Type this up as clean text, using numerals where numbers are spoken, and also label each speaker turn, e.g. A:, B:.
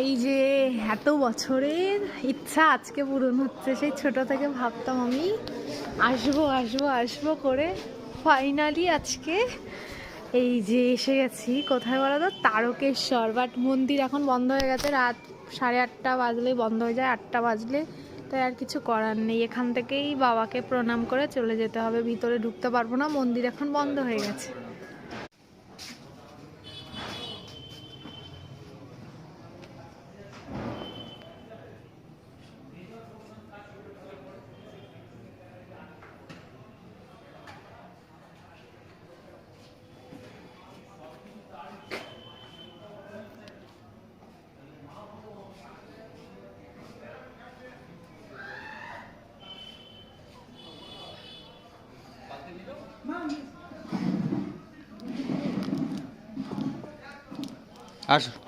A: এই যে এত বছরের ইচ্ছা আজকে পূরণ হচ্ছে। সেই ছোট থেকে ভাবতাম আমি আসবো আসবো আসবো করে, ফাইনালি আজকে এই যে এসে গেছি। কোথায় বলো তো? তারকেশ্বর। বাট মন্দির এখন বন্ধ হয়ে গেছে, রাত 8:30 বাজলেই বন্ধ হয়ে যায়, 8টা বাজলে। তাই আর কিছু করার নেই, এখান থেকেই বাবাকে প্রণাম করে চলে যেতে হবে, ভিতরে ঢুকতে পারবো না, মন্দির এখন বন্ধ হয়ে গেছে।
B: আসো।